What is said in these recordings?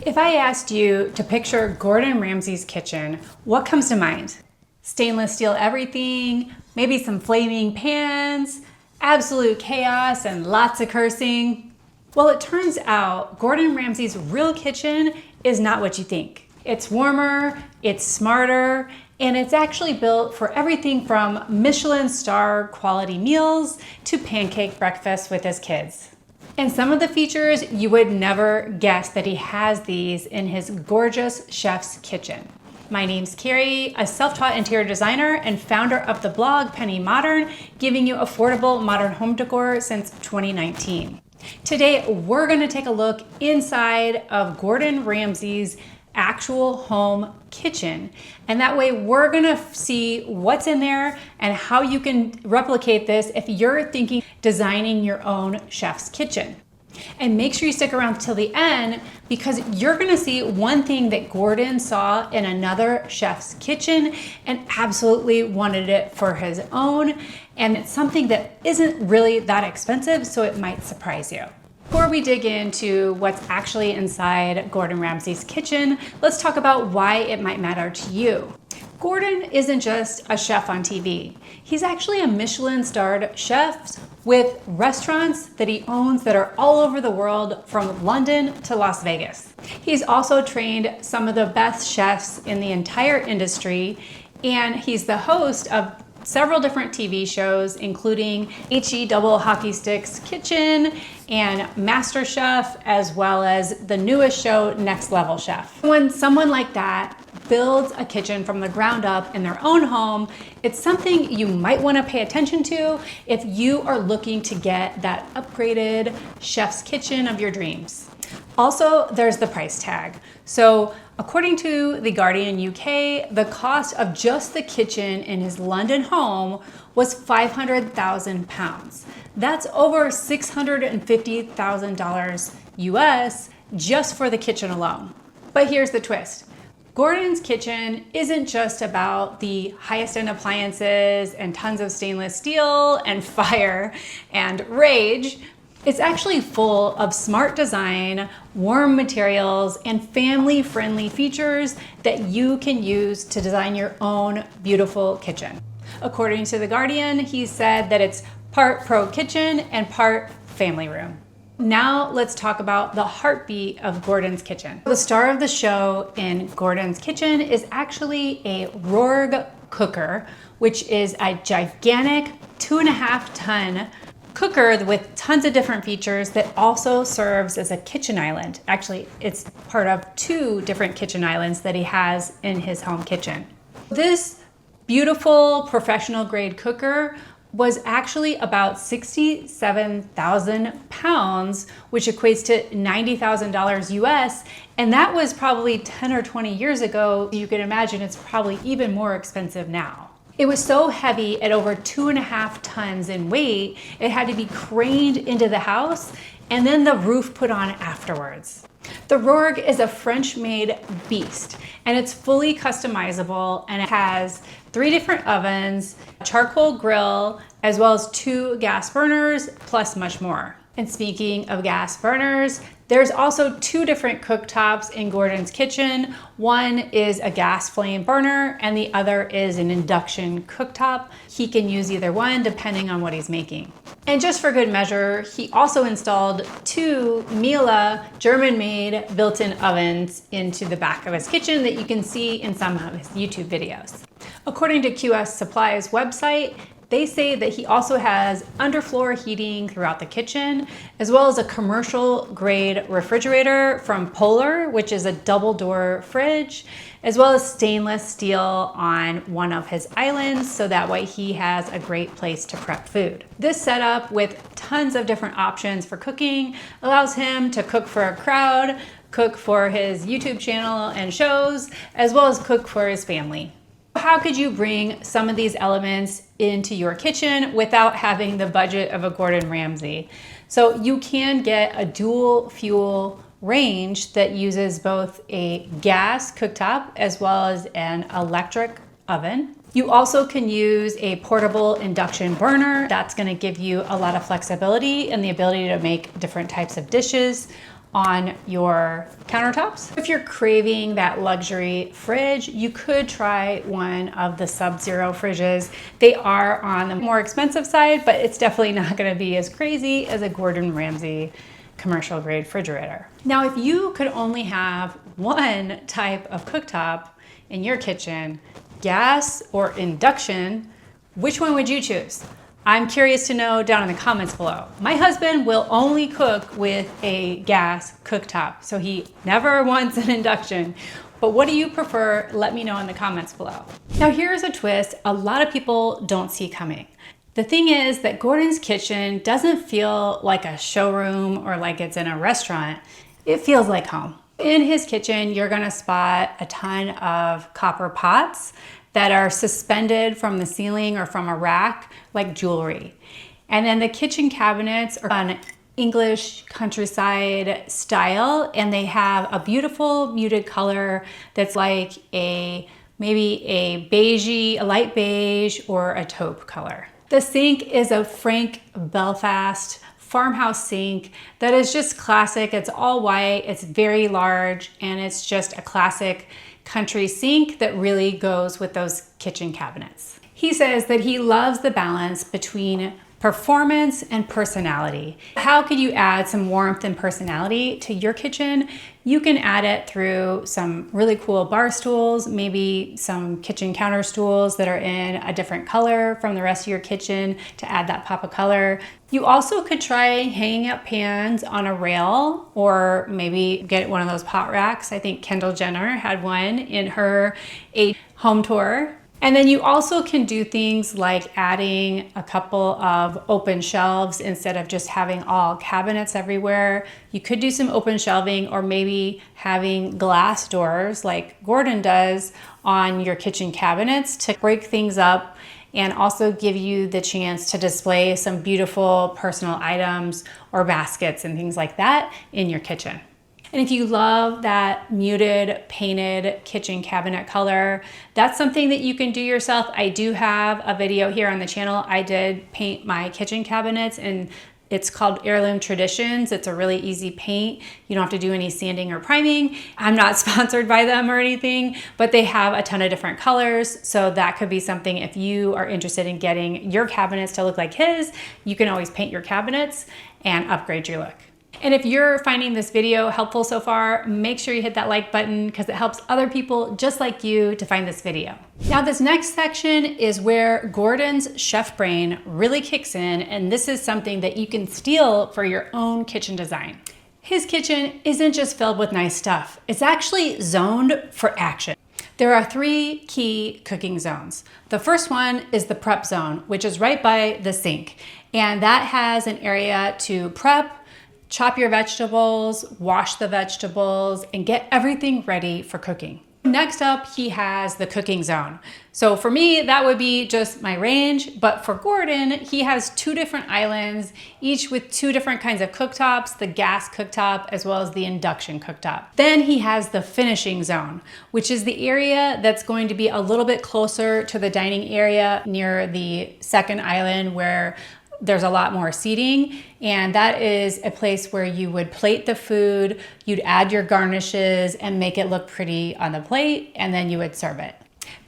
If I asked you to picture Gordon Ramsay's kitchen, what comes to mind? Stainless steel everything, maybe some flaming pans, absolute chaos and lots of cursing. Well, it turns out Gordon Ramsay's real kitchen is not what you think. It's warmer, it's smarter, and it's actually built for everything from Michelin star quality meals to pancake breakfast with his kids. And some of the features, you would never guess that he has these in his gorgeous chef's kitchen. My name's Carrie, a self-taught interior designer and founder of the blog Penny Modern, giving you affordable modern home decor since 2019. Today, we're gonna take a look inside of Gordon Ramsay's actual home kitchen. And that way we're gonna see what's in there and how you can replicate this if you're thinking designing your own chef's kitchen. And make sure you stick around till the end because you're gonna see one thing that Gordon saw in another chef's kitchen and absolutely wanted it for his own. And it's something that isn't really that expensive, so it might surprise you. Before we dig into what's actually inside Gordon Ramsay's kitchen, let's talk about why it might matter to you. Gordon isn't just a chef on TV. He's actually a Michelin-starred chef with restaurants that he owns that are all over the world, from London to Las Vegas. He's also trained some of the best chefs in the entire industry, and he's the host of several different TV shows, including HE Double Hockey Sticks Kitchen and MasterChef, as well as the newest show, Next Level Chef. When someone like that builds a kitchen from the ground up in their own home, it's something you might want to pay attention to if you are looking to get that upgraded chef's kitchen of your dreams. Also, there's the price tag. So according to The Guardian UK, the cost of just the kitchen in his London home was £500,000. That's over $650,000 US just for the kitchen alone. But here's the twist. Gordon's kitchen isn't just about the highest end appliances and tons of stainless steel and fire and rage. It's actually full of smart design, warm materials, and family-friendly features that you can use to design your own beautiful kitchen. According to The Guardian, he said that it's part pro kitchen and part family room. Now let's talk about the heartbeat of Gordon's kitchen. The star of the show in Gordon's kitchen is actually a Rorgue cooker, which is a gigantic 2.5-ton cooker with tons of different features that also serves as a kitchen island. Actually, it's part of 2 different kitchen islands that he has in his home kitchen. This beautiful professional grade cooker was actually about 67,000 pounds, which equates to $90,000 US. And that was probably 10 or 20 years ago. You can imagine it's probably even more expensive now. It was so heavy at over 2.5 tons in weight, it had to be craned into the house and then the roof put on afterwards. The Rorgue is a French-made beast, and it's fully customizable, and it has 3 different ovens, a charcoal grill, as well as 2 gas burners, plus much more. And speaking of gas burners, there's also 2 different cooktops in Gordon's kitchen. One is a gas flame burner and the other is an induction cooktop. He can use either one depending on what he's making. And just for good measure, he also installed 2 Miele German-made built-in ovens into the back of his kitchen that you can see in some of his YouTube videos. According to QS Supply's website, they say that he also has underfloor heating throughout the kitchen, as well as a commercial grade refrigerator from Polar, which is a double door fridge, as well as stainless steel on one of his islands, so that way he has a great place to prep food. This setup with tons of different options for cooking allows him to cook for a crowd, cook for his YouTube channel and shows, as well as cook for his family. How could you bring some of these elements into your kitchen without having the budget of a Gordon Ramsay? So you can get a dual fuel range that uses both a gas cooktop as well as an electric oven. You also can use a portable induction burner. That's going to give you a lot of flexibility and the ability to make different types of dishes. on your countertops. If you're craving that luxury fridge, you could try one of the Sub-Zero fridges. They are on the more expensive side, but it's definitely not gonna be as crazy as a Gordon Ramsay commercial grade refrigerator. Now, if you could only have one type of cooktop in your kitchen, gas or induction, which one would you choose? I'm curious to know down in the comments below. My husband will only cook with a gas cooktop, so he never wants an induction. But what do you prefer? Let me know in the comments below. Now here's a twist a lot of people don't see coming. The thing is that Gordon's kitchen doesn't feel like a showroom or like it's in a restaurant. It feels like home. In his kitchen, you're gonna spot a ton of copper pots that are suspended from the ceiling or from a rack like jewelry. And then the kitchen cabinets are on English countryside style, and they have a beautiful muted color that's like maybe a beigey, a light beige or a taupe color. The sink is a Frank Belfast farmhouse sink that is just classic. It's all white, it's very large, and it's just a classic country sink that really goes with those kitchen cabinets. He says that he loves the balance between performance and personality. How could you add some warmth and personality to your kitchen? You can add it through some really cool bar stools, maybe some kitchen counter stools that are in a different color from the rest of your kitchen to add that pop of color. You also could try hanging up pans on a rail, or maybe get one of those pot racks. I think Kendall Jenner had one in her home tour. And then you also can do things like adding a couple of open shelves instead of just having all cabinets everywhere. You could do some open shelving, or maybe having glass doors like Gordon does on your kitchen cabinets to break things up and also give you the chance to display some beautiful personal items or baskets and things like that in your kitchen. And if you love that muted painted kitchen cabinet color, that's something that you can do yourself. I do have a video here on the channel. I did paint my kitchen cabinets, and it's called Heirloom Traditions. It's a really easy paint. You don't have to do any sanding or priming. I'm not sponsored by them or anything, but they have a ton of different colors. So that could be something if you are interested in getting your cabinets to look like his, you can always paint your cabinets and upgrade your look. And if you're finding this video helpful so far, make sure you hit that like button because it helps other people just like you to find this video. Now this next section is where Gordon's chef brain really kicks in, and this is something that you can steal for your own kitchen design. His kitchen isn't just filled with nice stuff, it's actually zoned for action. There are 3 key cooking zones. The first one is the prep zone, which is right by the sink, and that has an area to prep, chop your vegetables, wash the vegetables, and get everything ready for cooking. Next up, he has the cooking zone. So for me, that would be just my range, but for Gordon, he has 2 different islands, each with 2 different kinds of cooktops, the gas cooktop as well as the induction cooktop. Then he has the finishing zone, which is the area that's going to be a little bit closer to the dining area near the second island where there's a lot more seating, and that is a place where you would plate the food, you'd add your garnishes and make it look pretty on the plate, and then you would serve it.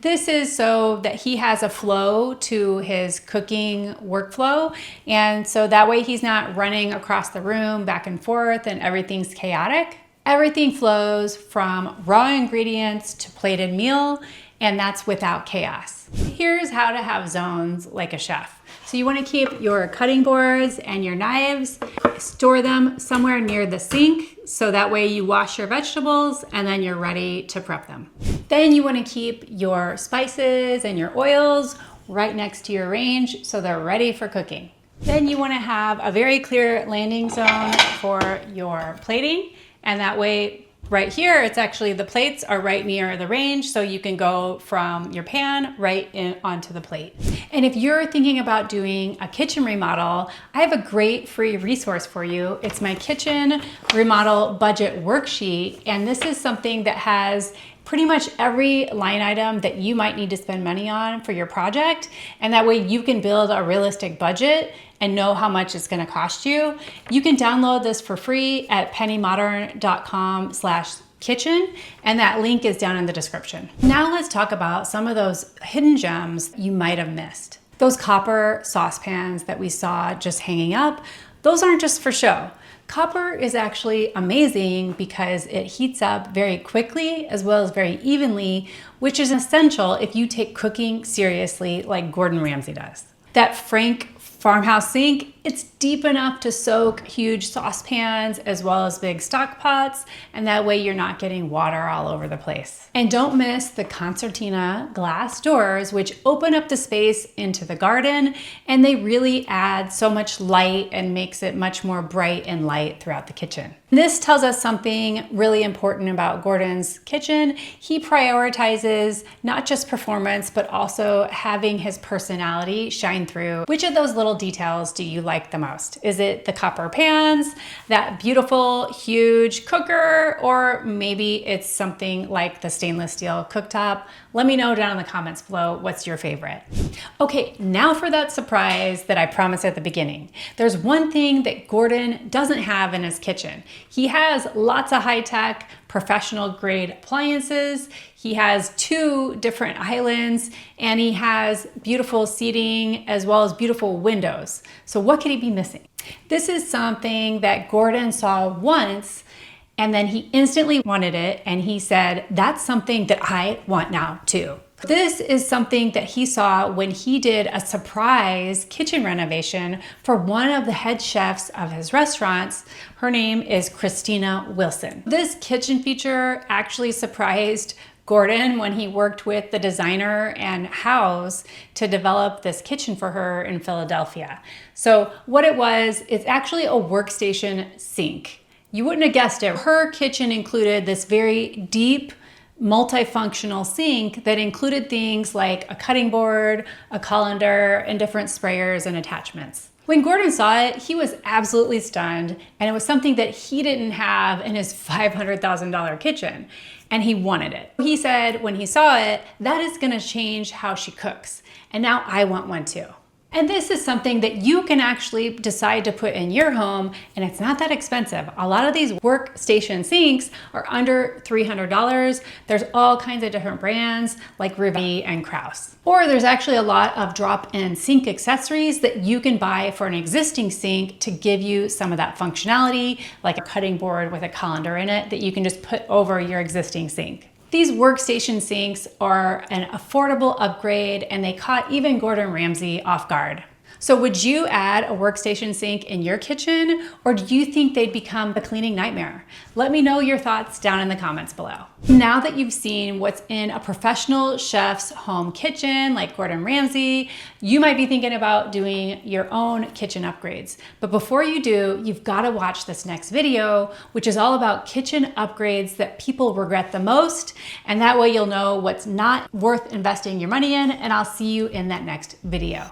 This is so that he has a flow to his cooking workflow, and so that way he's not running across the room back and forth and everything's chaotic. Everything flows from raw ingredients to plated meal, and that's without chaos. Here's how to have zones like a chef. So you want to keep your cutting boards and your knives, store them somewhere near the sink so that way you wash your vegetables and then you're ready to prep them. Then you want to keep your spices and your oils right next to your range so they're ready for cooking. Then you want to have a very clear landing zone for your plating, and that way right here, it's actually the plates are right near the range, so you can go from your pan right in onto the plate. And if you're thinking about doing a kitchen remodel, I have a great free resource for you. It's my kitchen remodel budget worksheet, and this is something that has pretty much every line item that you might need to spend money on for your project. And that way you can build a realistic budget and know how much it's gonna cost you. You can download this for free at pennymodern.com/kitchen, and that link is down in the description. Now let's talk about some of those hidden gems you might have missed. Those copper saucepans that we saw just hanging up, those aren't just for show. Copper is actually amazing because it heats up very quickly as well as very evenly, which is essential if you take cooking seriously like Gordon Ramsay does. That Frank farmhouse sink, it's deep enough to soak huge saucepans as well as big stock pots, and that way you're not getting water all over the place. And don't miss the concertina glass doors, which open up the space into the garden, and they really add so much light and makes it much more bright and light throughout the kitchen. This tells us something really important about Gordon's kitchen. He prioritizes not just performance, but also having his personality shine through. Which of those little details do you like the most? Is it the copper pans, that beautiful, huge cooker, or maybe it's something like the stainless steel cooktop? Let me know down in the comments below what's your favorite. Okay, now for that surprise that I promised at the beginning. There's one thing that Gordon doesn't have in his kitchen. He has lots of high-tech, professional grade appliances. He has 2 different islands, and he has beautiful seating as well as beautiful windows. So what could he be missing? This is something that Gordon saw once, and then he instantly wanted it, and he said, that's something that I want now too. This is something that he saw when he did a surprise kitchen renovation for one of the head chefs of his restaurants. Her name is Christina Wilson. This kitchen feature actually surprised Gordon when he worked with the designer and house to develop this kitchen for her in Philadelphia. So what it was, it's actually a workstation sink. You wouldn't have guessed it. Her kitchen included this very deep, multifunctional sink that included things like a cutting board, a colander, and different sprayers and attachments. When Gordon saw it, he was absolutely stunned, and it was something that he didn't have in his $500,000 kitchen, and he wanted it. He said when he saw it, that is gonna change how she cooks, and now I want one too. And this is something that you can actually decide to put in your home, and it's not that expensive. A lot of these workstation sinks are under $300. There's all kinds of different brands like Rorgue and Kraus. Or there's actually a lot of drop-in sink accessories that you can buy for an existing sink to give you some of that functionality, like a cutting board with a colander in it that you can just put over your existing sink. These workstation sinks are an affordable upgrade, and they caught even Gordon Ramsay off guard. So would you add a workstation sink in your kitchen, or do you think they'd become a cleaning nightmare? Let me know your thoughts down in the comments below. Now that you've seen what's in a professional chef's home kitchen like Gordon Ramsay, you might be thinking about doing your own kitchen upgrades. But before you do, you've got to watch this next video, which is all about kitchen upgrades that people regret the most. And that way you'll know what's not worth investing your money in, and I'll see you in that next video.